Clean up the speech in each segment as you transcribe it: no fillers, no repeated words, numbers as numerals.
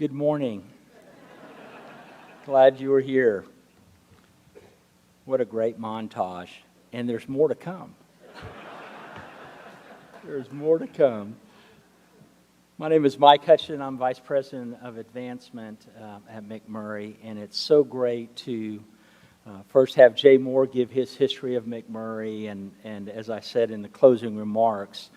Good morning. Glad you were here. What a great montage. And there's more to come. There's more to come. My name is Mike Hutchin. I'm Vice President of Advancement at McMurry, and it's so great to first have Jay Moore give his history of McMurry, and as I said in the closing remarks,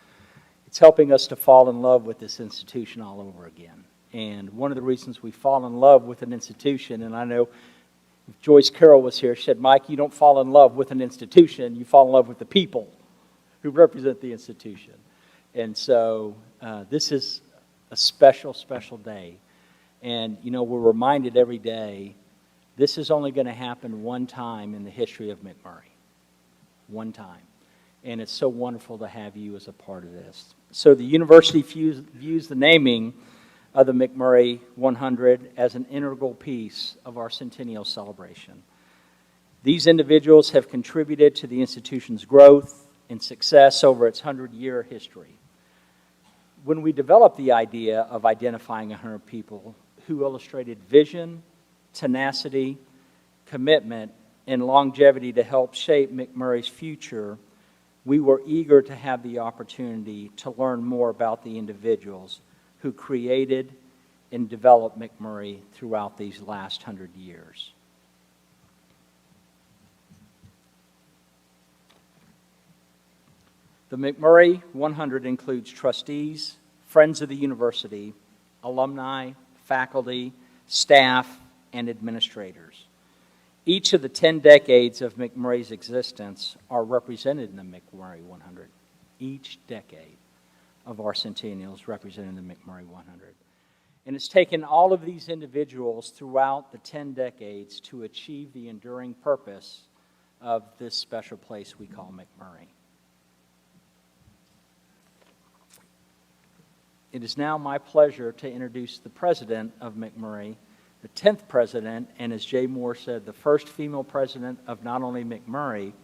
it's helping us to fall in love with this institution all over again. And one of the reasons we fall in love with an institution, and I know if Joyce Carroll was here, she said, Mike, you don't fall in love with an institution, you fall in love with the people who represent the institution. And so this is a special, special day. And, you know, we're reminded every day, this is only going to happen one time in the history of McMurry. One time. And it's so wonderful to have you as a part of this. So the university views the naming of the McMurry 100 as an integral piece of our centennial celebration. These individuals have contributed to the institution's growth and success over its 100-year history. When we developed the idea of identifying 100 people who illustrated vision, tenacity, commitment, and longevity to help shape McMurry's future, we were eager to have the opportunity to learn more about the individuals who created and developed McMurry throughout these last 100 years. The McMurry 100 includes trustees, friends of the university, alumni, faculty, staff, and administrators. Each of the 10 decades of McMurry's existence are represented in the McMurry 100. Each decade of our centennial is represented in the McMurry 100. And it's taken all of these individuals throughout the 10 decades to achieve the enduring purpose of this special place we call McMurry. It is now my pleasure to introduce the president of McMurray, the 10th president, and as Jay Moore said, the first female president of not only McMurray,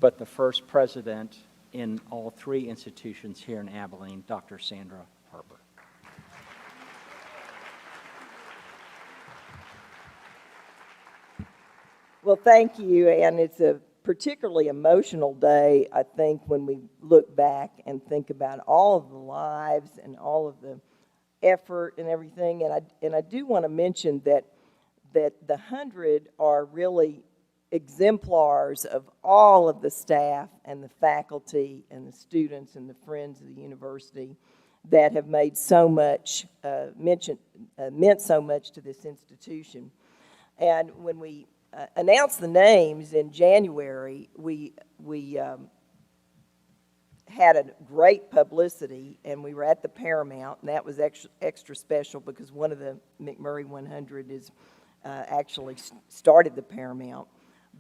but the first president in all three institutions here in Abilene, Dr. Sandra Harper. Well, thank you, and it's a particularly emotional day, I think, when we look back and think about all of the lives and all of the effort and everything. And I do want to mention that the 100 are really exemplars of all of the staff and the faculty and the students and the friends of the university that have made so much, meant so much to this institution. And when we announced the names in January, we had a great publicity, and we were at the Paramount, and that was extra special because one of the McMurry 100 is actually started the Paramount.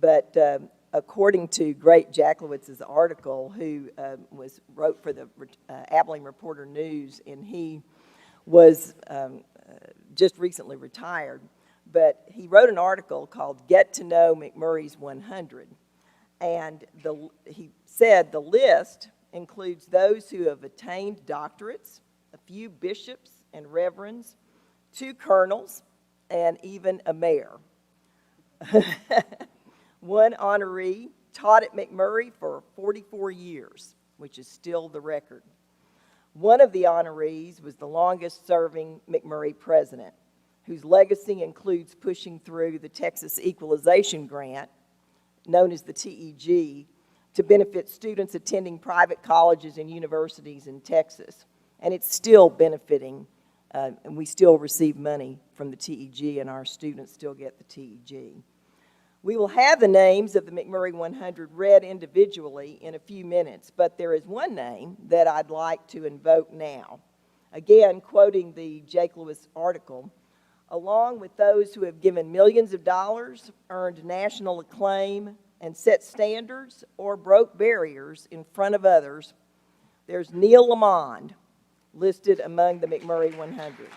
But according to Great Jacklowitz's article, who wrote for the Abilene Reporter News, and he was just recently retired, but he wrote an article called Get to Know McMurry's 100. And he said the list includes those who have attained doctorates, a few bishops and reverends, 2 colonels, and even a mayor. One honoree taught at McMurry for 44 years, which is still the record. One of the honorees was the longest-serving McMurry president, whose legacy includes pushing through the Texas Equalization Grant, known as the TEG, to benefit students attending private colleges and universities in Texas. And it's still benefiting, and we still receive money from the TEG, and our students still get the TEG. We will have the names of the McMurry 100 read individually in a few minutes, but there is one name that I'd like to invoke now. Again, quoting the Jackowitz article, along with those who have given millions of dollars, earned national acclaim, and set standards or broke barriers in front of others, there's Neil Lamond listed among the McMurry 100.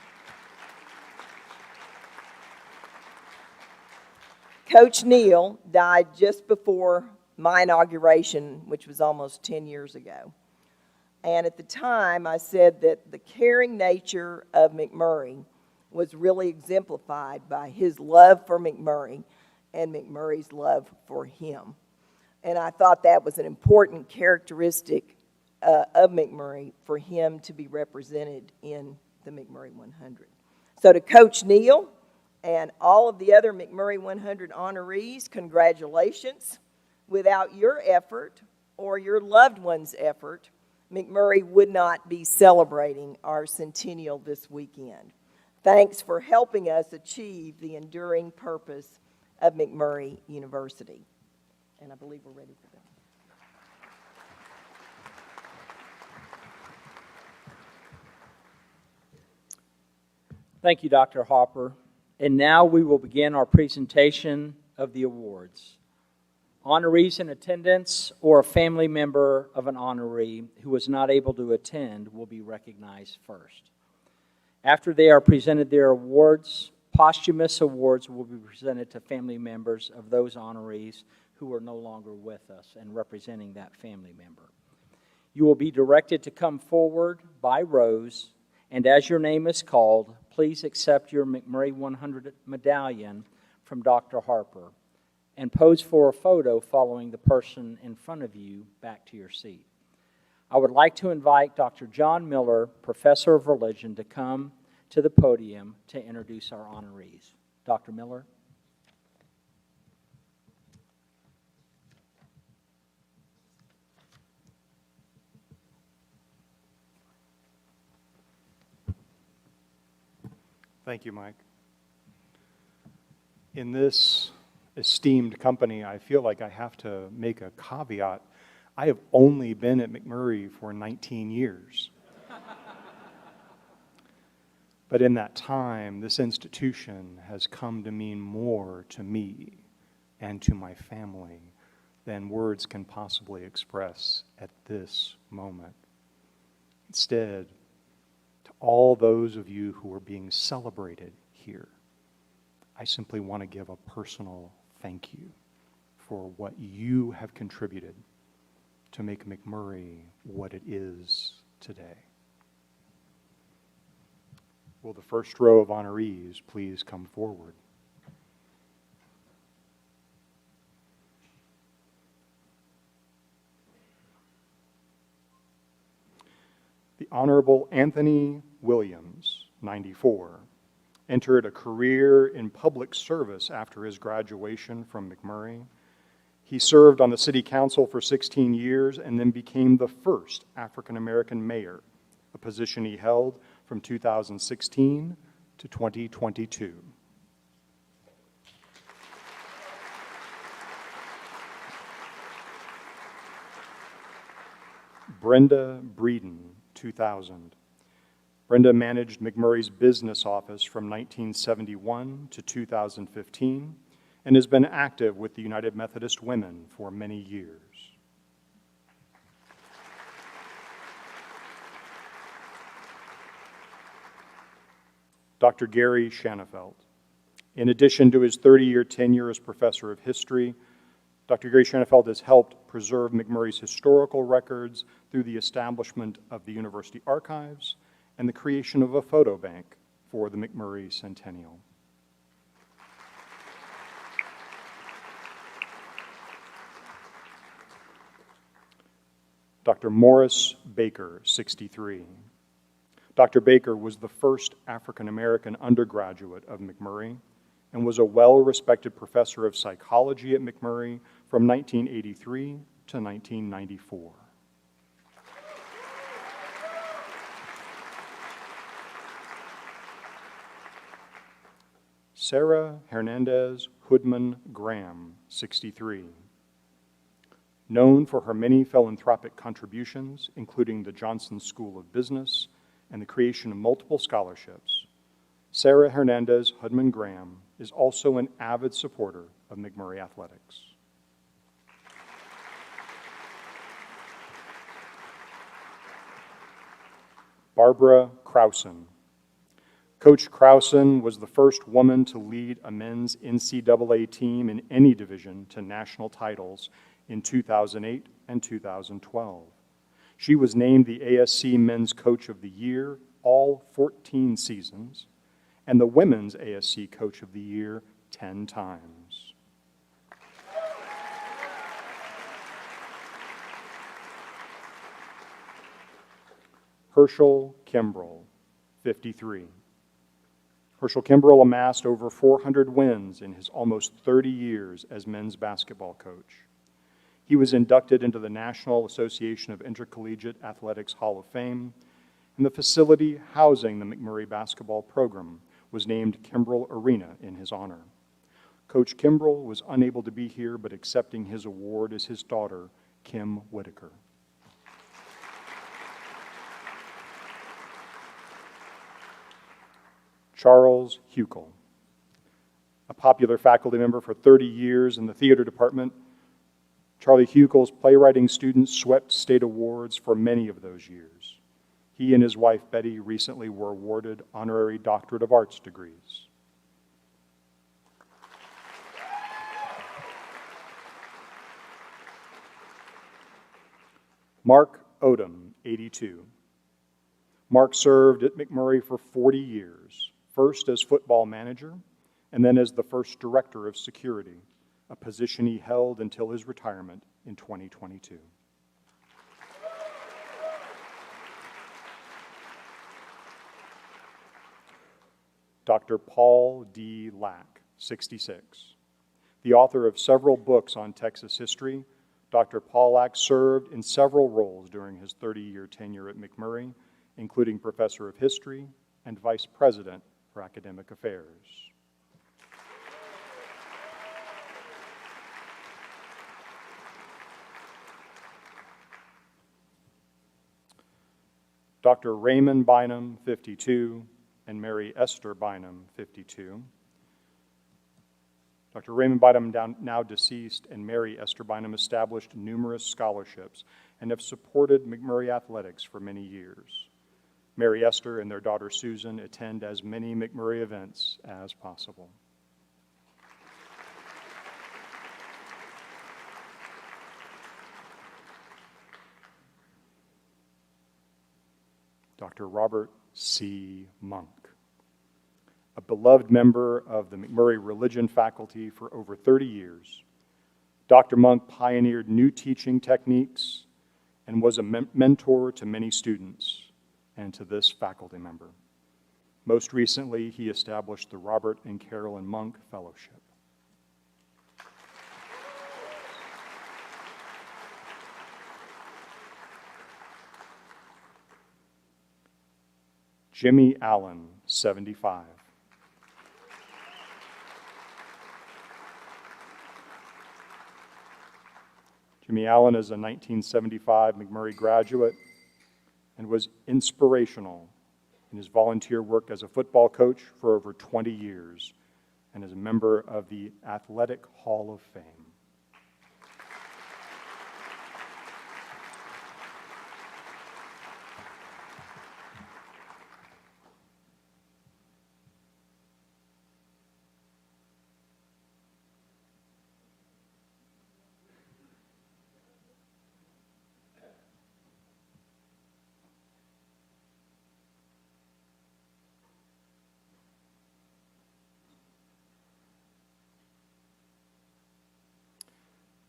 Coach Neil died just before my inauguration, which was almost 10 years ago. And at the time, I said that the caring nature of McMurry was really exemplified by his love for McMurry and McMurry's love for him. And I thought that was an important characteristic of McMurry for him to be represented in the McMurry 100. So to Coach Neal and all of the other McMurry 100 honorees, congratulations. Without your effort or your loved one's effort, McMurry would not be celebrating our centennial this weekend. Thanks for helping us achieve the enduring purpose of McMurry University. And I believe we're ready for that. Thank you, Dr. Hopper. And now we will begin our presentation of the awards. Honorees in attendance or a family member of an honoree who was not able to attend will be recognized first. After they are presented their awards, posthumous awards will be presented to family members of those honorees who are no longer with us and representing that family member. You will be directed to come forward by rows, and as your name is called, please accept your McMurry 100 medallion from Dr. Harper and pose for a photo following the person in front of you back to your seat. I would like to invite Dr. John Miller, Professor of Religion, to come to the podium to introduce our honorees. Dr. Miller. Thank you, Mike. In this esteemed company, I feel like I have to make a caveat. I have only been at McMurry for 19 years. But in that time, this institution has come to mean more to me and to my family than words can possibly express at this moment. Instead, to all those of you who are being celebrated here, I simply want to give a personal thank you for what you have contributed to make McMurry what it is today. Will the first row of honorees please come forward? The Honorable Anthony Williams, 94, entered a career in public service after his graduation from McMurry. He served on the city council for 16 years and then became the first African-American mayor, a position he held from 2016 to 2022. Brenda Breeden, 2000. Brenda managed McMurry's business office from 1971 to 2015 and has been active with the United Methodist Women for many years. Dr. Gary Shanafelt. In addition to his 30-year tenure as professor of history, Dr. Gary Shanafelt has helped preserve McMurry's historical records through the establishment of the university archives and the creation of a photo bank for the McMurry Centennial. Dr. Morris Baker, 63. Dr. Baker was the first African-American undergraduate of McMurry and was a well-respected professor of psychology at McMurry from 1983 to 1994. Sarah Hernandez Hoodman Graham, 63. Known for her many philanthropic contributions, including the Johnson School of Business and the creation of multiple scholarships, Sarah Hernandez Hoodman Graham is also an avid supporter of McMurry athletics. Barbara Krausen. Coach Krausen was the first woman to lead a men's NCAA team in any division to national titles in 2008 and 2012. She was named the ASC Men's Coach of the Year all 14 seasons and the Women's ASC Coach of the Year 10 times. Herschel Kimbrell, 53. Herschel Kimbrell amassed over 400 wins in his almost 30 years as men's basketball coach. He was inducted into the National Association of Intercollegiate Athletics Hall of Fame, and the facility housing the McMurry basketball program was named Kimbrell Arena in his honor. Coach Kimbrell was unable to be here, but accepting his award is his daughter, Kim Whitaker. Charles Huckel, a popular faculty member for 30 years in the theater department, Charlie Huckel's playwriting students swept state awards for many of those years. He and his wife, Betty, recently were awarded honorary Doctorate of Arts degrees. Mark Odom, 82. Mark served at McMurry for 40 years, first as football manager, and then as the first director of security, a position he held until his retirement in 2022. Dr. Paul D. Lack, 66. The author of several books on Texas history, Dr. Paul Lack served in several roles during his 30-year tenure at McMurry, including professor of history and vice president for academic affairs. Dr. Raymond Bynum, 52, and Mary Esther Bynum, 52. Dr. Raymond Bynum, now deceased, and Mary Esther Bynum established numerous scholarships and have supported McMurry athletics for many years. Mary Esther and their daughter Susan attend as many McMurry events as possible. Dr. Robert C. Monk, a beloved member of the McMurry religion faculty for over 30 years. Dr. Monk pioneered new teaching techniques and was a mentor to many students and to this faculty member. Most recently, he established the Robert and Carolyn Monk Fellowship. Jimmy Allen, 75. Jimmy Allen is a 1975 McMurry graduate and was inspirational in his volunteer work as a football coach for over 20 years and is a member of the Athletic Hall of Fame.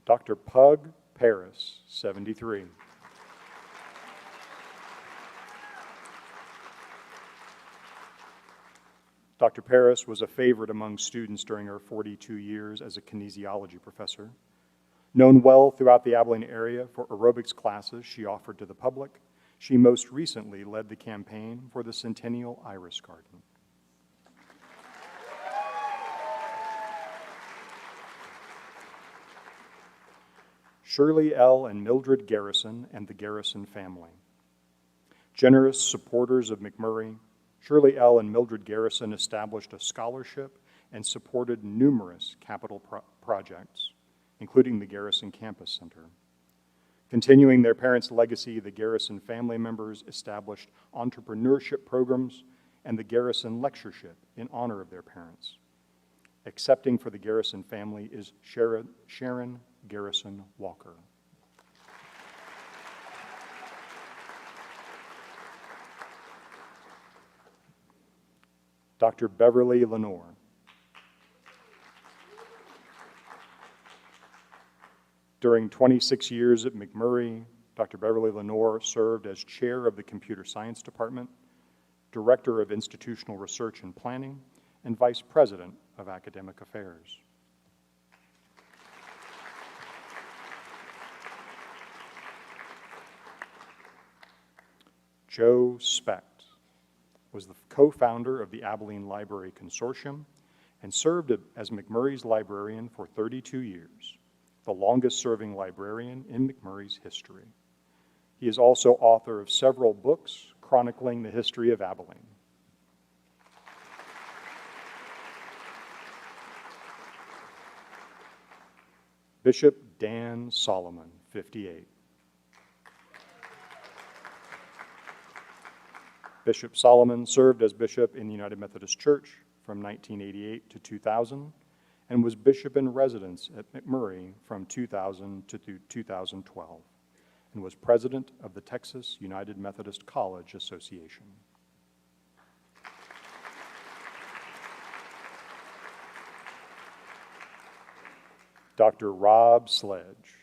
Dr. Pug Paris, 73. Dr. Paris was a favorite among students during her 42 years as a kinesiology professor. Known well throughout the Abilene area for aerobics classes she offered to the public, she most recently led the campaign for the Centennial Iris Garden. Shirley L. and Mildred Garrison and the Garrison family. Generous supporters of McMurry, Shirley L. and Mildred Garrison established a scholarship and supported numerous capital projects, including the Garrison Campus Center. Continuing their parents' legacy, the Garrison family members established entrepreneurship programs and the Garrison Lectureship in honor of their parents. Accepting for the Garrison family is Sharon Garrison Walker. Dr. Beverly Lenore. During 26 years at McMurry, Dr. Beverly Lenore served as chair of the Computer Science Department, director of Institutional Research and Planning, and vice president of Academic Affairs. Joe Specht was the co-founder of the Abilene Library Consortium and served as McMurry's librarian for 32 years, the longest-serving librarian in McMurry's history. He is also author of several books chronicling the history of Abilene. Bishop Dan Solomon, 58. Bishop Solomon served as bishop in the United Methodist Church from 1988 to 2000 and was bishop in residence at McMurry from 2000 to 2012 and was president of the Texas United Methodist College Association. Dr. Rob Sledge.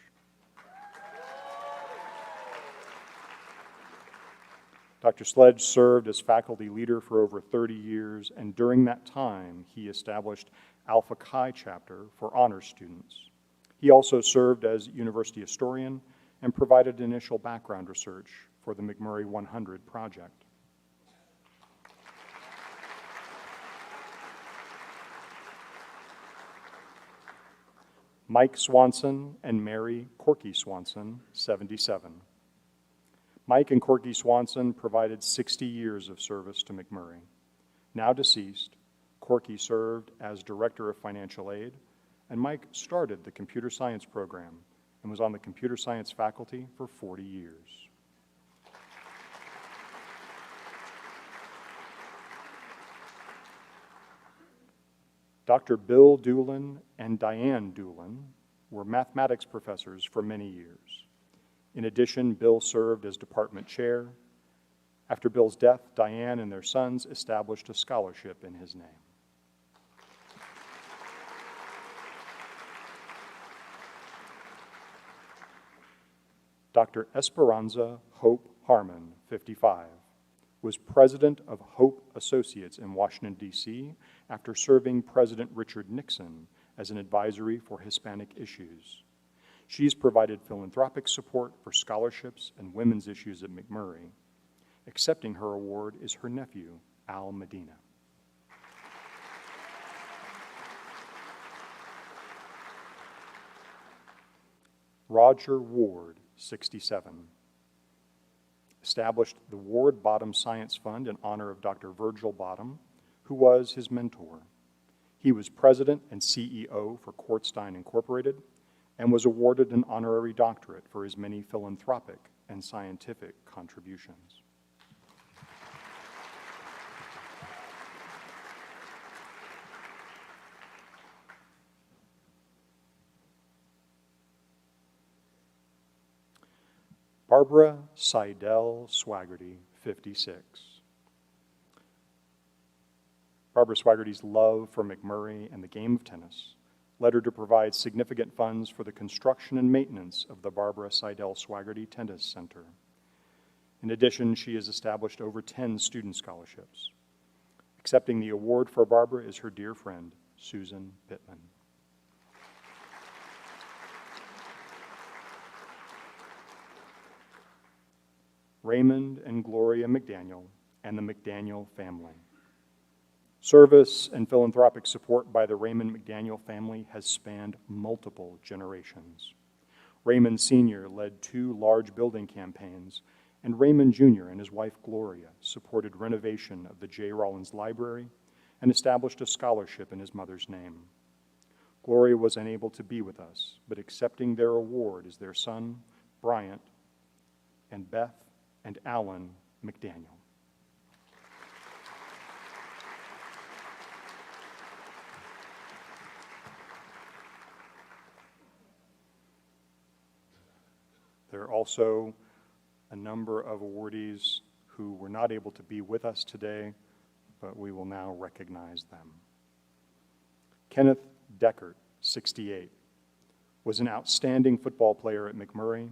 Dr. Sledge served as faculty leader for over 30 years, and during that time, he established Alpha Chi chapter for honors students. He also served as university historian and provided initial background research for the McMurry 100 project. Mike Swanson and Mary Corky Swanson, 77. Mike and Corky Swanson provided 60 years of service to McMurry. Now deceased, Corky served as Director of Financial Aid, and Mike started the computer science program and was on the computer science faculty for 40 years. Dr. Bill Doolin and Diane Doolin were mathematics professors for many years. In addition, Bill served as department chair. After Bill's death, Diane and their sons established a scholarship in his name. Dr. Esperanza Hope Harmon, 55, was president of Hope Associates in Washington, D.C. after serving President Richard Nixon as an advisory for Hispanic issues. She's provided philanthropic support for scholarships and women's issues at McMurry. Accepting her award is her nephew, Al Medina. Roger Ward, 67. Established the Ward Bottom Science Fund in honor of Dr. Virgil Bottom, who was his mentor. He was president and CEO for Quartstein Incorporated and was awarded an honorary doctorate for his many philanthropic and scientific contributions. Barbara Seidel Swaggerty, 56. Barbara Swaggerty's love for McMurry and the game of tennis led her to provide significant funds for the construction and maintenance of the Barbara Seidel Swaggerty Tennis Center. In addition, she has established over 10 student scholarships. Accepting the award for Barbara is her dear friend, Susan Pittman. Raymond and Gloria McDaniel and the McDaniel family. Service and philanthropic support by the Raymond McDaniel family has spanned multiple generations. Raymond Sr. led 2 large building campaigns, and Raymond Jr. and his wife Gloria supported renovation of the J. Rollins Library and established a scholarship in his mother's name. Gloria was unable to be with us, but accepting their award is their son, Bryant, and Beth and Alan McDaniel. There are also a number of awardees who were not able to be with us today. but we will now recognize them. Kenneth Deckert, 68, was an outstanding football player at McMurry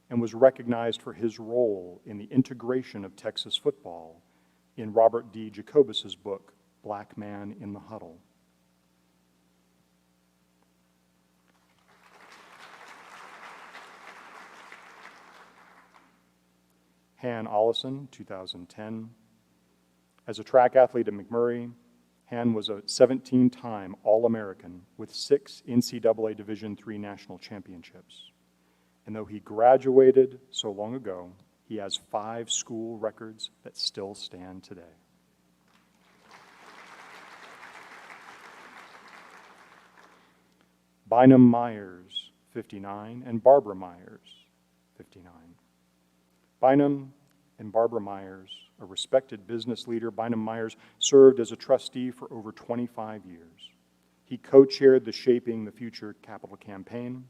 and was recognized for his role in the integration of Texas football in Robert D. Jacobus's book, Black Man in the Huddle. Han Ollison, 2010. As a track athlete at McMurry, Han was a 17-time All-American with 6 NCAA Division III national championships. And though he graduated so long ago, he has 5 school records that still stand today. Bynum Myers, 59, and Barbara Myers, 59. Bynum and Barbara Myers, a respected business leader, Bynum Myers served as a trustee for over 25 years. He co-chaired the Shaping the Future Capital campaign.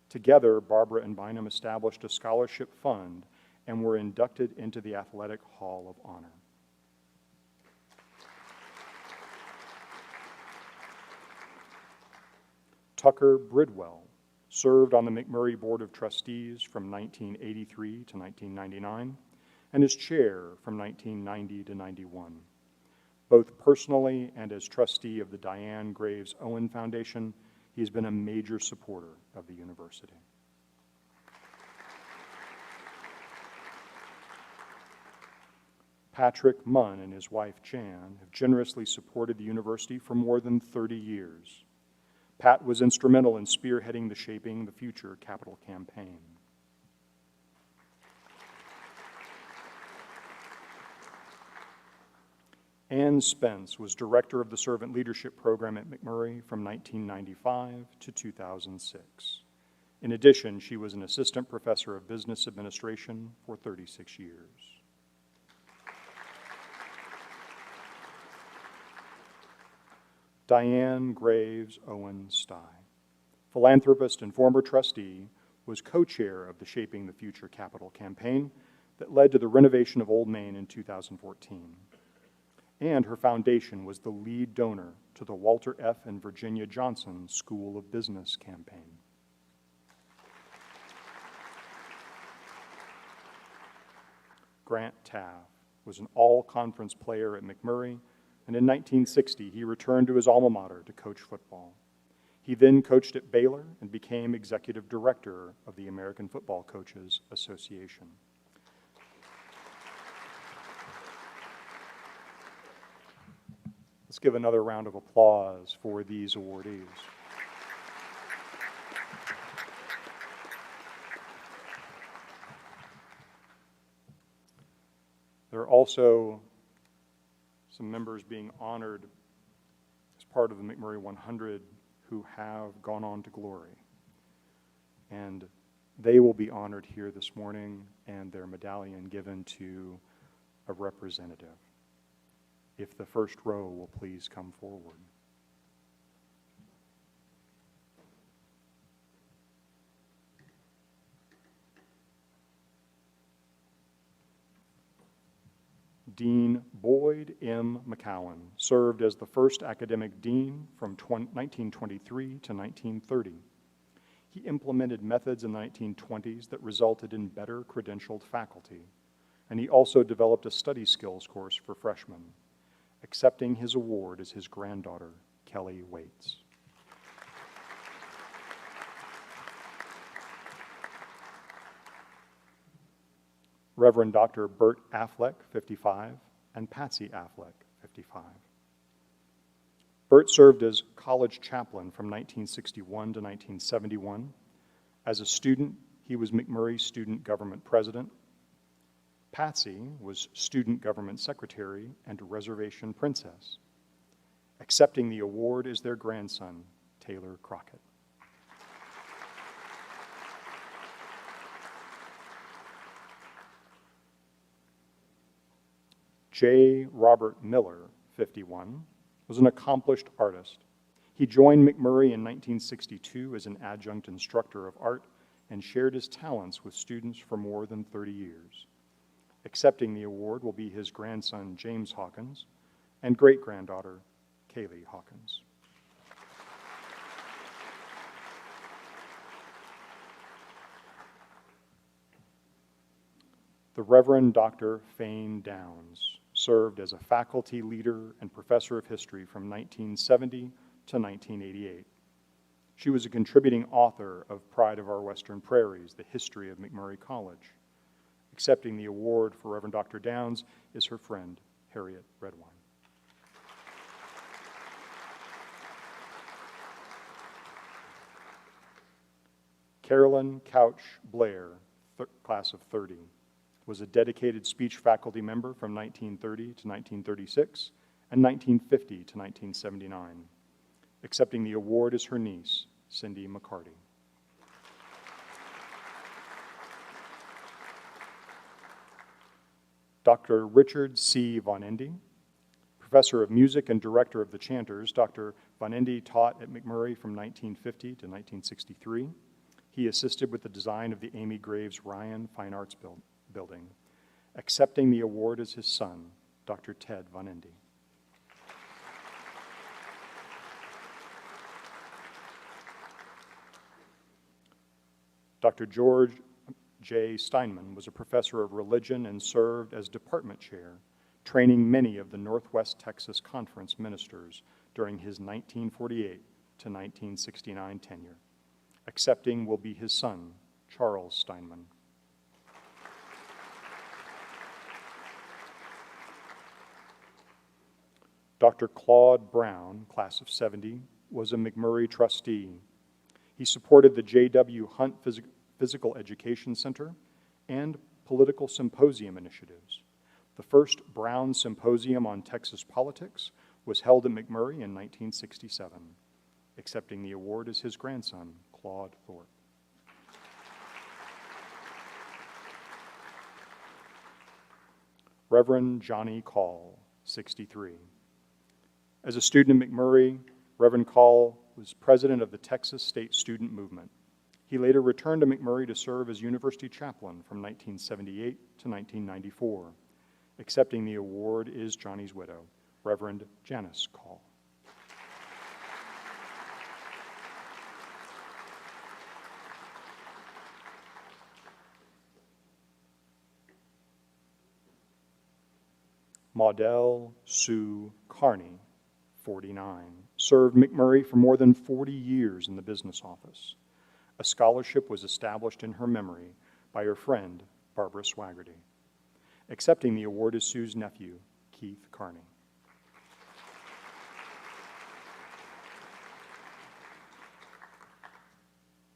Together, Barbara and Bynum established a scholarship fund and were inducted into the Athletic Hall of Honor. Tucker Bridwell served on the McMurry Board of Trustees from 1983 to 1999 and as chair from 1990 to 91. Both personally and as trustee of the Diane Graves Owen Foundation, he has been a major supporter of the university. Patrick Munn and his wife Jan have generously supported the university for more than 30 years. Pat was instrumental in spearheading the Shaping the Future Capital campaign. Ann Spence was director of the Servant Leadership Program at McMurry from 1995 to 2006. In addition, she was an assistant professor of business administration for 36 years. Diane Graves Owen Stye, philanthropist and former trustee, was co-chair of the Shaping the Future Capital campaign that led to the renovation of Old Main in 2014. And her foundation was the lead donor to the Walter F. and Virginia Johnson School of Business campaign. Grant Taft was an all-conference player at McMurry, and in 1960, he returned to his alma mater to coach football. He then coached at Baylor and became executive director of the American Football Coaches Association. Let's give another round of applause for these awardees. There are also some members being honored as part of the McMurry 100 who have gone on to glory. And they will be honored here this morning and their medallion given to a representative. If the first row will please come forward. Dean Boyd M. McCowan served as the first academic dean from 1923 to 1930. He implemented methods in the 1920s that resulted in better credentialed faculty, and he also developed a study skills course for freshmen. Accepting his award is his granddaughter, Kelly Waits. Reverend Dr. Bert Affleck, 55, and Patsy Affleck, 55. Bert served as college chaplain from 1961 to 1971. As a student, he was McMurry Student Government President. Patsy was Student Government Secretary and Reservation Princess. Accepting the award is their grandson, Taylor Crockett. J. Robert Miller, 51, was an accomplished artist. He joined McMurry in 1962 as an adjunct instructor of art and shared his talents with students for more than 30 years. Accepting the award will be his grandson, James Hawkins, and great-granddaughter, Kaylee Hawkins. The Reverend Dr. Fane Downs served as a faculty leader and professor of history from 1970 to 1988. She was a contributing author of Pride of Our Western Prairies, The History of McMurry College. Accepting the award for Reverend Dr. Downs is her friend, Harriet Redwine. Carolyn Couch Blair, class of 30, was a dedicated speech faculty member from 1930 to 1936 and 1950 to 1979. Accepting the award is her niece, Cindy McCarty. Dr. Richard C. Von Endy, professor of music and director of the Chanters. Dr. Von Endy taught at McMurry from 1950 to 1963. He assisted with the design of the Amy Graves Ryan Fine Arts Building. Accepting the award is his son, Dr. Ted Von Endy. Dr. George J. Steinman was a professor of religion and served as department chair, training many of the Northwest Texas Conference ministers during his 1948 to 1969 tenure. Accepting will be his son, Charles Steinman. Dr. Claude Brown, class of 70, was a McMurry trustee. He supported the J.W. Hunt Physical Education Center and political symposium initiatives. The first Brown Symposium on Texas politics was held at McMurry in 1967. Accepting the award is his grandson, Claude Thorpe. Reverend Johnny Call, 63. As a student at McMurry, Reverend Call was president of the Texas State Student Movement. He later returned to McMurry to serve as university chaplain from 1978 to 1994. Accepting the award is Johnny's widow, Reverend Janice Call. Maudel Sue Carney, 49, served McMurry for more than 40 years in the business office. A scholarship was established in her memory by her friend, Barbara Swaggerty. Accepting the award is Sue's nephew, Keith Carney.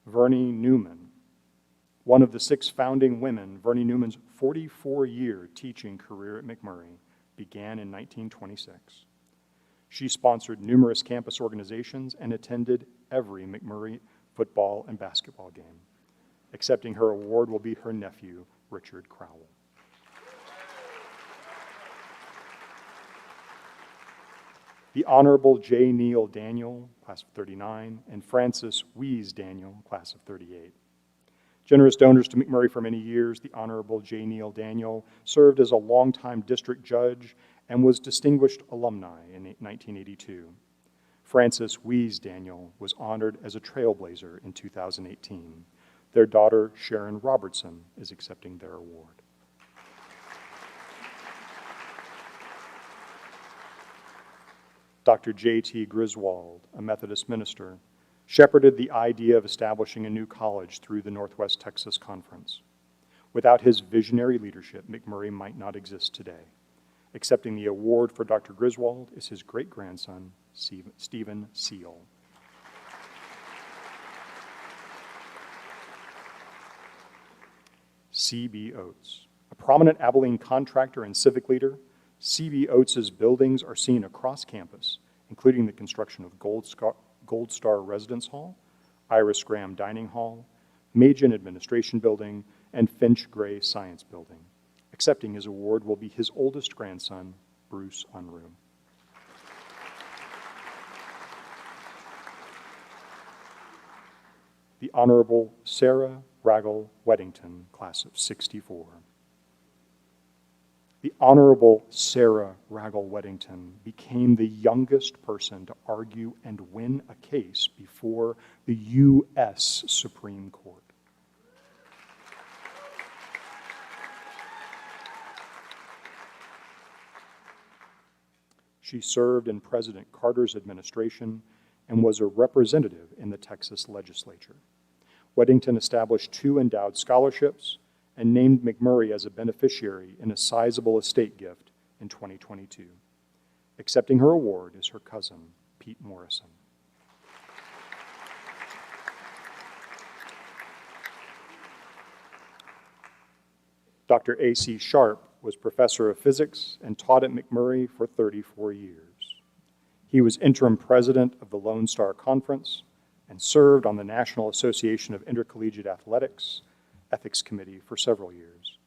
Vernie Newman, one of the 6 founding women. Vernie Newman's 44-year teaching career at McMurry began in 1926. She sponsored numerous campus organizations and attended every McMurry football and basketball game. Accepting her award will be her nephew, Richard Crowell. The Honorable J. Neil Daniel, class of 39, and Francis Wees Daniel, class of 38. Generous donors to McMurry for many years, the Honorable J. Neil Daniel served as a longtime district judge and was distinguished alumni in 1982. Francis Wees Daniel was honored as a trailblazer in 2018. Their daughter, Sharon Robertson, is accepting their award. Dr. J.T. Griswold, a Methodist minister, shepherded the idea of establishing a new college through the Northwest Texas Conference. Without his visionary leadership, McMurry might not exist today. Accepting the award for Dr. Griswold is his great-grandson, Stephen Seal. C.B. Oates, a prominent Abilene contractor and civic leader. C.B. Oates' buildings are seen across campus, including the construction of Gold Star Residence Hall, Iris Graham Dining Hall, Machen Administration Building, and Finch Gray Science Building. Accepting his award will be his oldest grandson, Bruce Unruh. The Honorable Sarah Raggle Weddington, class of 64. The Honorable Sarah Ragel Weddington became the youngest person to argue and win a case before the U.S. Supreme Court. She served in President Carter's administration and was a representative in the Texas legislature. Weddington established 2 endowed scholarships and named McMurry as a beneficiary in a sizable estate gift in 2022. Accepting her award is her cousin, Pete Morrison. Dr. A.C. Sharp was professor of physics and taught at McMurry for 34 years. He was interim president of the Lone Star Conference and served on the National Association of Intercollegiate Athletics Ethics Committee for several years.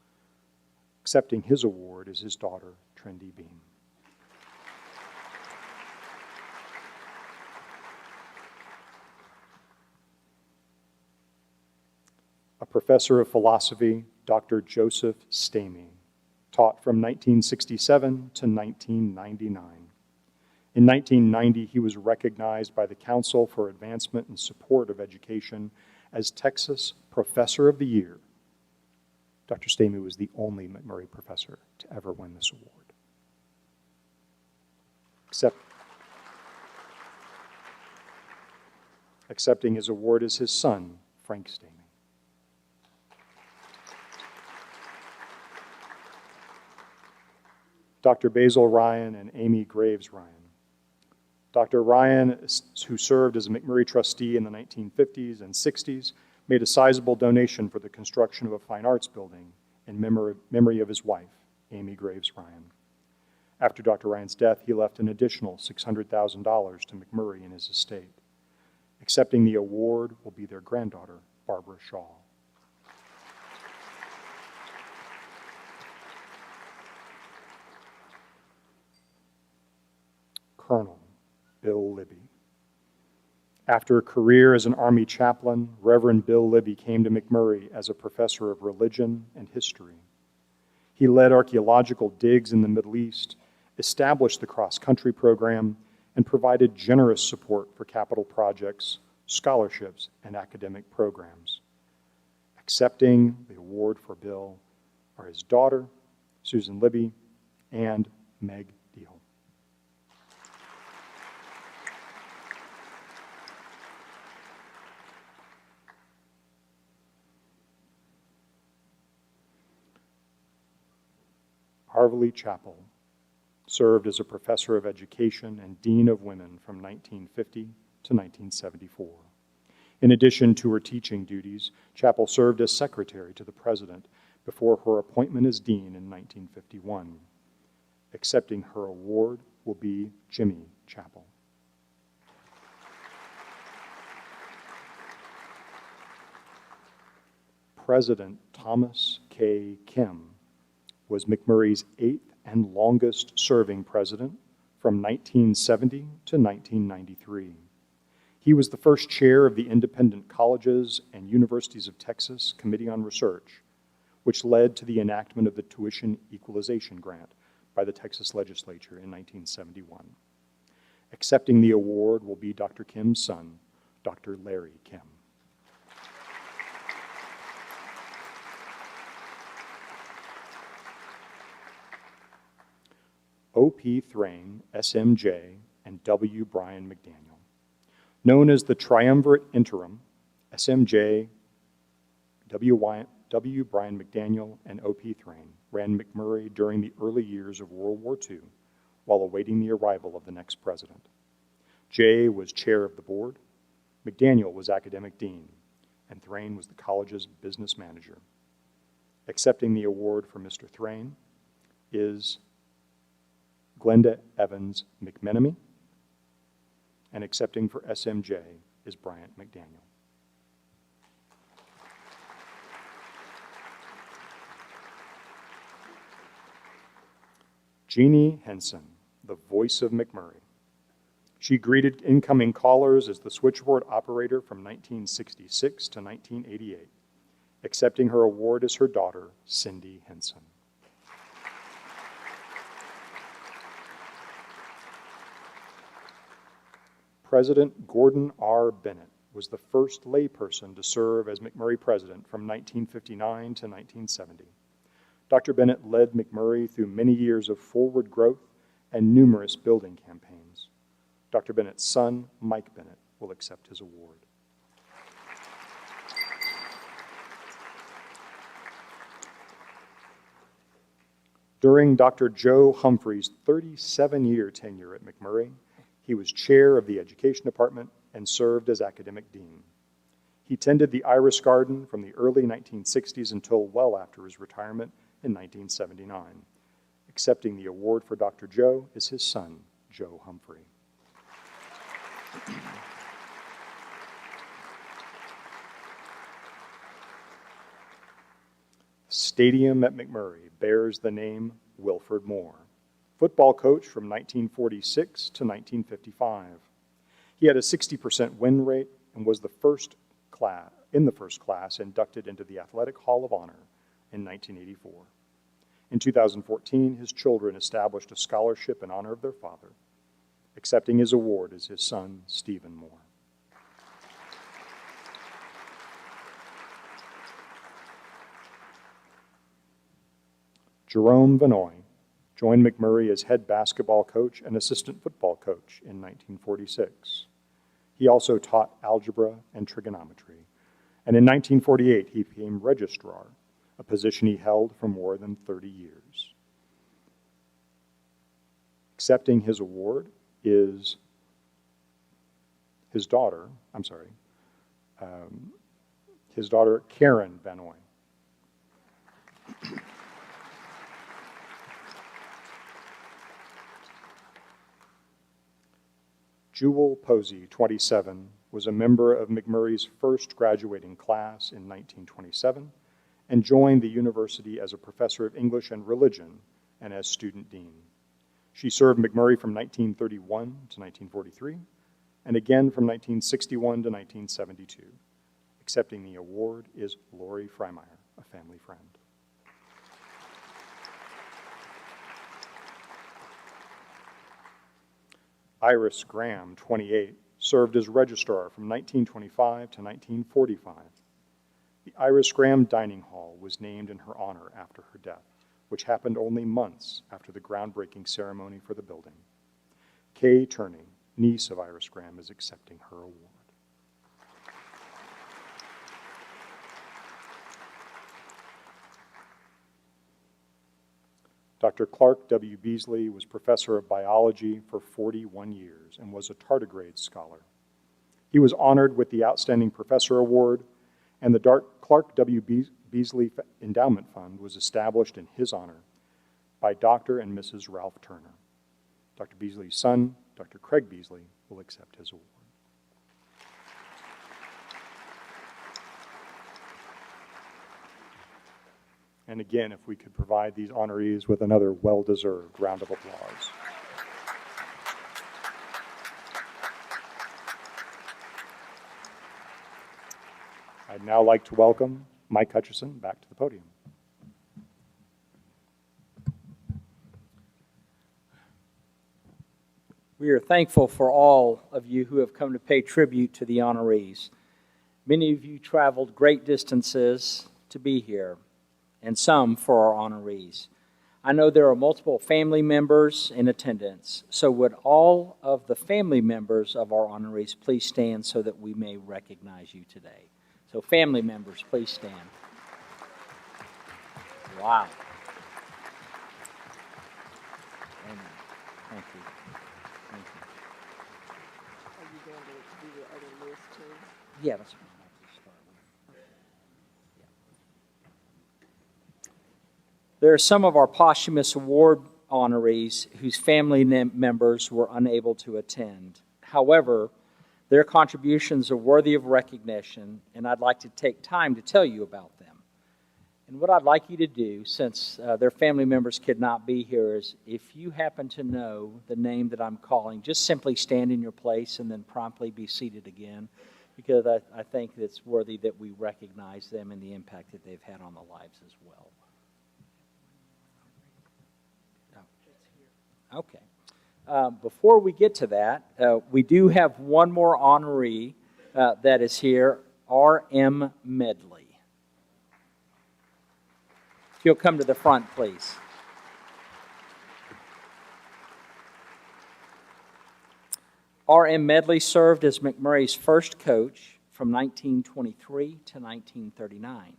Accepting his award is his daughter, Trendy Beam. A professor of philosophy, Dr. Joseph Stamey, taught from 1967 to 1999. In 1990, he was recognized by the Council for Advancement and Support of Education as Texas Professor of the Year. Dr. Stamey was the only McMurry professor to ever win this award. Accepting his award is his son, Frank Stamey. Dr. Basil Ryan and Amy Graves Ryan. Dr. Ryan, who served as a McMurry trustee in the 1950s and 60s, made a sizable donation for the construction of a fine arts building in memory of his wife, Amy Graves Ryan. After Dr. Ryan's death, he left an additional $600,000 to McMurry in his estate. Accepting the award will be their granddaughter, Barbara Shaw. Colonel Bill Libby. After a career as an Army chaplain, Reverend Bill Libby came to McMurry as a professor of religion and history. He led archaeological digs in the Middle East, established the cross-country program, and provided generous support for capital projects, scholarships, and academic programs. Accepting the award for Bill are his daughter, Susan Libby, and Meg Deal. Harvey Chappell served as a professor of education and dean of women from 1950 to 1974. In addition to her teaching duties, Chappell served as secretary to the president before her appointment as dean in 1951. Accepting her award will be Jimmy Chappell. President Thomas K. Kim was McMurry's 8th and longest serving president from 1970 to 1993. He was the first chair of the Independent Colleges and Universities of Texas Committee on Research, which led to the enactment of the Tuition Equalization Grant by the Texas legislature in 1971. Accepting the award will be Dr. Kim's son, Dr. Larry Kim. O.P. Thrain, SMJ, and W. Brian McDaniel. Known as the Triumvirate Interim, SMJ, W. Brian McDaniel, and O.P. Thrain ran McMurry during the early years of World War II while awaiting the arrival of the next president. Jay was chair of the board, McDaniel was academic dean, and Thrain was the college's business manager. Accepting the award for Mr. Thrain is Glenda Evans McMenemy, and accepting for SMJ is Bryant McDaniel. Jeannie Henson, the voice of McMurry. She greeted incoming callers as the switchboard operator from 1966 to 1988. Accepting her award is her daughter, Cindy Henson. President Gordon R. Bennett was the first layperson to serve as McMurry president from 1959 to 1970. Dr. Bennett led McMurry through many years of forward growth and numerous building campaigns. Dr. Bennett's son, Mike Bennett, will accept his award. During Dr. Joe Humphrey's 37-year tenure at McMurry, he was chair of the Education Department and served as academic dean. He tended the Iris Garden from the early 1960s until well after his retirement in 1979. Accepting the award for Dr. Joe is his son, Joe Humphrey. Stadium at McMurry bears the name Wilford Moore, football coach from 1946 to 1955. He had a 60% win rate and was the first class inducted into the Athletic Hall of Honor in 1984. In 2014, his children established a scholarship in honor of their father. Accepting his award is his son, Stephen Moore. Jerome Vanoy joined McMurry as head basketball coach and assistant football coach in 1946. He also taught algebra and trigonometry, and in 1948 he became registrar, a position he held for more than 30 years. Accepting his award is his daughter, Karen Vanoy. Jewel Posey, 27, was a member of McMurry's first graduating class in 1927 and joined the university as a professor of English and religion and as student dean. She served McMurry from 1931 to 1943 and again from 1961 to 1972. Accepting the award is Lori Freimeyer, a family friend. Iris Graham, 28, served as registrar from 1925 to 1945. The Iris Graham Dining Hall was named in her honor after her death, which happened only months after the groundbreaking ceremony for the building. Kay Turney, niece of Iris Graham, is accepting her award. Dr. Clark W. Beasley was professor of biology for 41 years and was a tardigrade scholar. He was honored with the Outstanding Professor Award, and the Clark W. Beasley Endowment Fund was established in his honor by Dr. and Mrs. Ralph Turner. Dr. Beasley's son, Dr. Craig Beasley, will accept his award. And again, if we could provide these honorees with another well-deserved round of applause. I'd now like to welcome Mike Hutchison back to the podium. We are thankful for all of you who have come to pay tribute to the honorees. Many of you traveled great distances to be here, and some for our honorees. I know there are multiple family members in attendance, so would all of the family members of our honorees please stand so that we may recognize you today. So family members, please stand. Wow. Amen. Thank you. Thank you. Are you going to do the other list too? Yeah, that's fine. There are some of our posthumous award honorees whose family members were unable to attend. However, their contributions are worthy of recognition, and I'd like to take time to tell you about them. And what I'd like you to do, since their family members could not be here, is if you happen to know the name that I'm calling, just simply stand in your place and then promptly be seated again, because I think it's worthy that we recognize them and the impact that they've had on the lives as well. Okay. Before we get to that, we do have one more honoree that is here, R.M. Medley. If you'll come to the front, please. R.M. Medley served as McMurry's first coach from 1923 to 1939,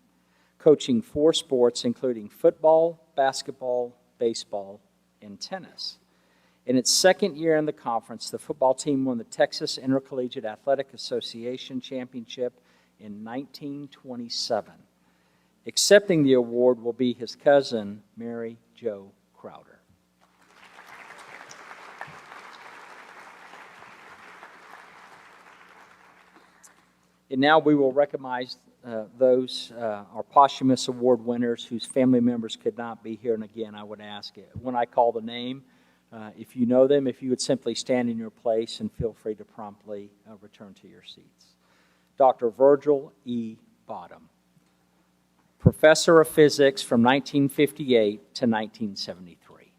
coaching 4 sports including football, basketball, baseball, and tennis. In its second year in the conference, the football team won the Texas Intercollegiate Athletic Association Championship in 1927. Accepting the award will be his cousin, Mary Jo Crowder. And now we will recognize those our posthumous award winners whose family members could not be here. And again, I would ask it when I call the name, if you know them, if you would simply stand in your place and feel free to promptly return to your seats. Dr. Virgil E. Bottom, professor of physics from 1958 to 1973.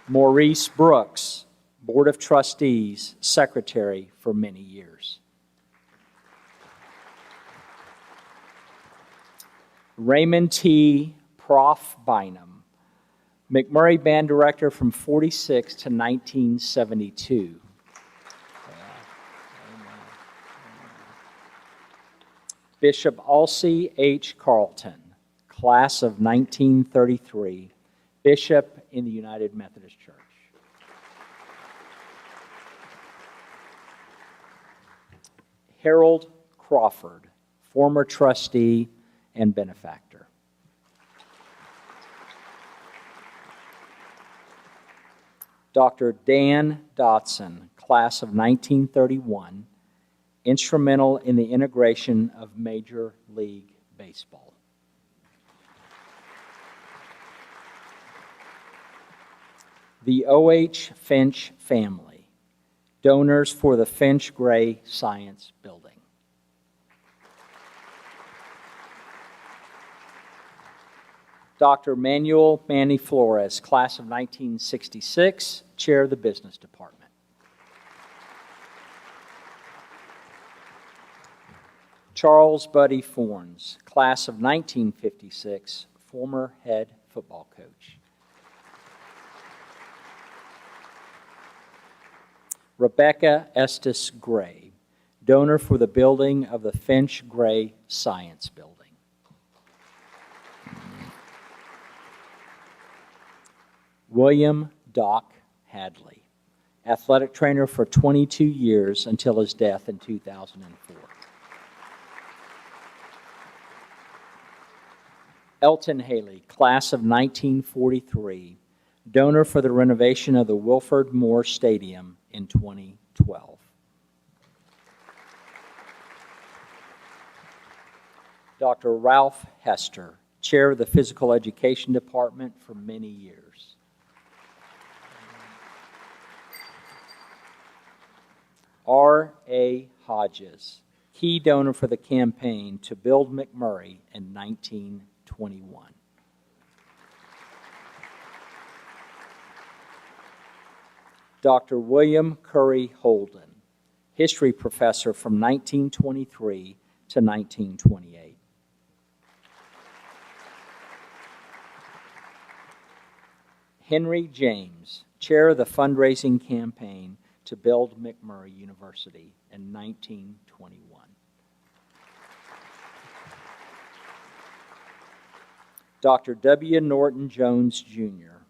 Maurice Brooks, Board of Trustees, Secretary for many years. Raymond T. Prof. Bynum, McMurry Band Director from 46 to 1972. Bishop Alcee H. Carlton, class of 1933, Bishop in the United Methodist Church. Harold Crawford, former trustee and benefactor. Dr. Dan Dotson, class of 1931, instrumental in the integration of Major League Baseball. The O.H. Finch family, donors for the Finch Gray Science Building. Dr. Manuel Manny Flores, class of 1966, chair of the business department. Charles Buddy Fornes, class of 1956, former head football coach. Rebecca Estes Gray, donor for the building of the Finch Gray Science Building. William Doc Hadley, athletic trainer for 22 years until his death in 2004. Elton Haley, class of 1943, donor for the renovation of the Wilford Moore Stadium in 2012. Dr. Ralph Hester, chair of the physical education department for many years. R.A. Hodges, key donor for the campaign to build McMurry in 1921. Dr. William Curry Holden, history professor from 1923 to 1928. Henry James, chair of the fundraising campaign to build McMurry University in 1921. Dr. W. Norton Jones, Jr.,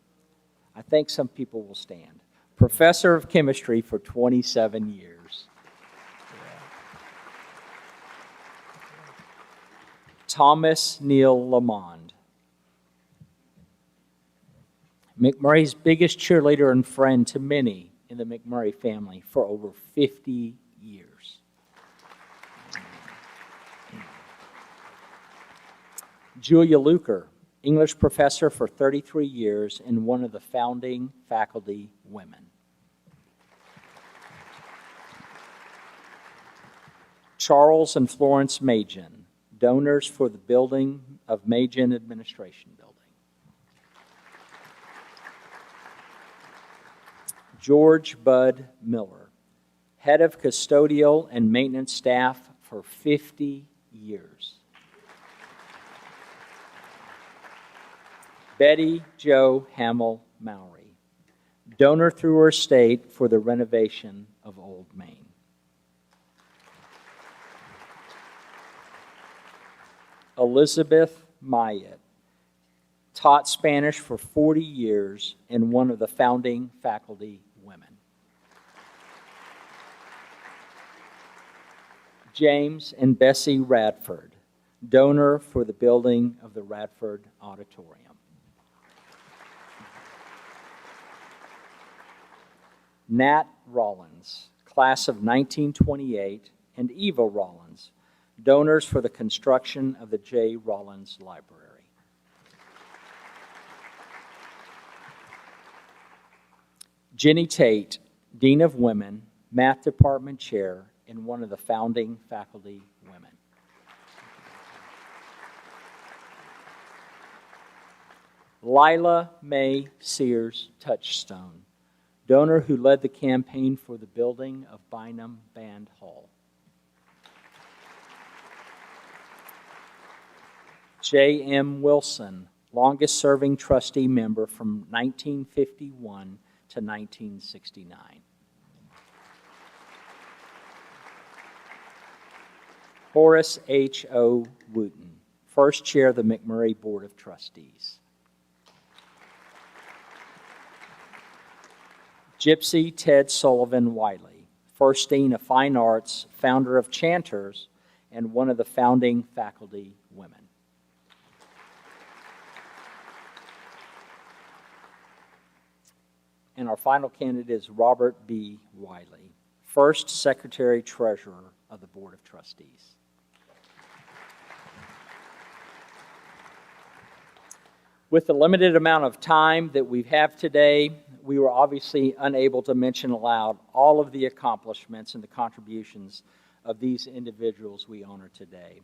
I think some people will stand, professor of chemistry for 27 years. Thomas Neal Lamond, McMurry's biggest cheerleader and friend to many in the McMurry family for over 50 years. Julia Luker, English professor for 33 years and one of the founding faculty women. Charles and Florence Machen, donors for the building of Machen Administration Building. George Bud Miller, head of custodial and maintenance staff for 50 years. Betty Jo Hamill Mowry, donor through her estate for the renovation of Old Main. Elizabeth Mayet, taught Spanish for 40 years and one of the founding faculty women. James and Bessie Radford, donor for the building of the Radford Auditorium. Nat Rollins, class of 1928, and Eva Rollins, donors for the construction of the J. Rollins Library. Jenny Tate, Dean of Women, Math Department Chair, and one of the founding faculty women. Lila Mae Sears Touchstone, donor who led the campaign for the building of Bynum Band Hall. J.M. Wilson, longest-serving trustee member from 1951 to 1969. Horace H.O. Wooten, first chair of the McMurry Board of Trustees. Gypsy Ted Sullivan Wiley, first dean of fine arts, founder of Chanters, and one of the founding faculty women. And our final candidate is Robert B. Wiley, first Secretary Treasurer of the Board of Trustees. With the limited amount of time that we have today, we were obviously unable to mention aloud all of the accomplishments and the contributions of these individuals we honor today.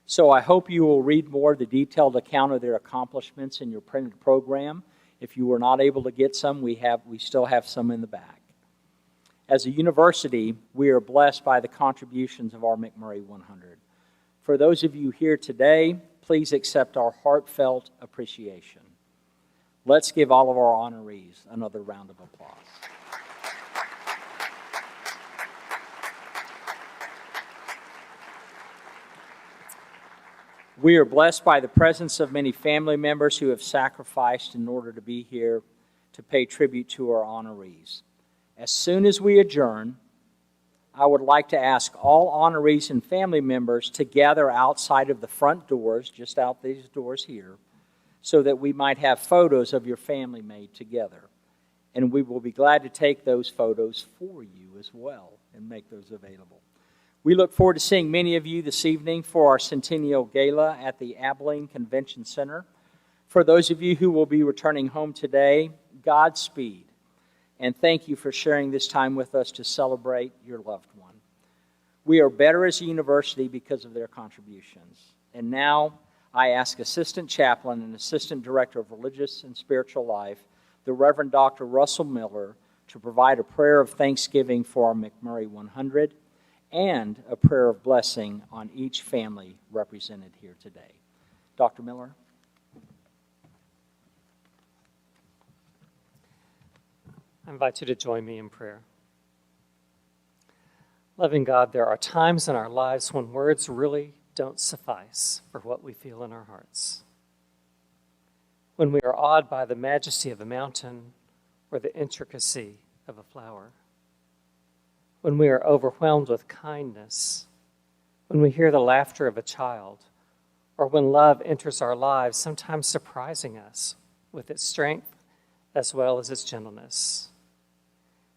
So I hope you will read more of the detailed account of their accomplishments in your printed program. If you were not able to get some, we still have some in the back. As a university, we are blessed by the contributions of our McMurry 100. For those of you here today, please accept our heartfelt appreciation. Let's give all of our honorees another round of applause. We are blessed by the presence of many family members who have sacrificed in order to be here to pay tribute to our honorees. As soon as we adjourn, I would like to ask all honorees and family members to gather outside of the front doors, just out these doors here, so that we might have photos of your family made together. And we will be glad to take those photos for you as well and make those available. We look forward to seeing many of you this evening for our Centennial Gala at the Abilene Convention Center. For those of you who will be returning home today, Godspeed. And thank you for sharing this time with us to celebrate your loved one. We are better as a university because of their contributions. And now I ask Assistant Chaplain and Assistant Director of Religious and Spiritual Life, the Reverend Dr. Russell Miller, to provide a prayer of thanksgiving for our McMurry 100 and a prayer of blessing on each family represented here today. Dr. Miller? I invite you to join me in prayer. Loving God, there are times in our lives when words really don't suffice for what we feel in our hearts. When we are awed by the majesty of a mountain or the intricacy of a flower. When we are overwhelmed with kindness. When we hear the laughter of a child. Or when love enters our lives, sometimes surprising us with its strength as well as its gentleness.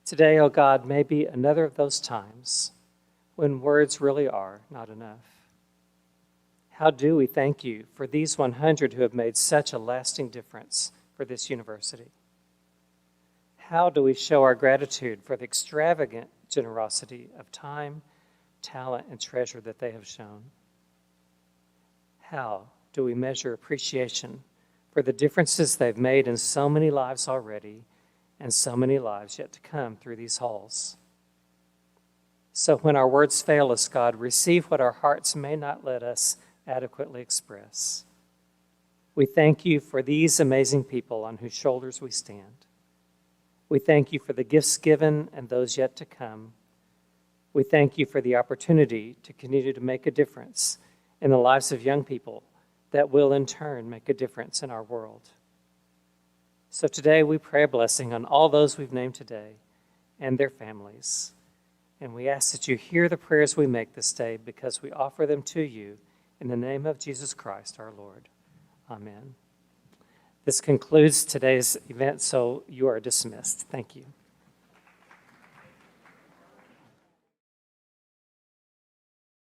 Today, O God, may be another of those times when words really are not enough. How do we thank you for these 100 who have made such a lasting difference for this university? How do we show our gratitude for the extravagant generosity of time, talent, and treasure that they have shown? How do we measure appreciation for the differences they've made in so many lives already and so many lives yet to come through these halls. So when our words fail us, God, receive what our hearts may not let us adequately express. We thank you for these amazing people on whose shoulders we stand. We thank you for the gifts given and those yet to come. We thank you for the opportunity to continue to make a difference in the lives of young people that will in turn make a difference in our world. So today we pray a blessing on all those we've named today and their families. And we ask that you hear the prayers we make this day because we offer them to you in the name of Jesus Christ our Lord. Amen. This concludes today's event, so you are dismissed. Thank you.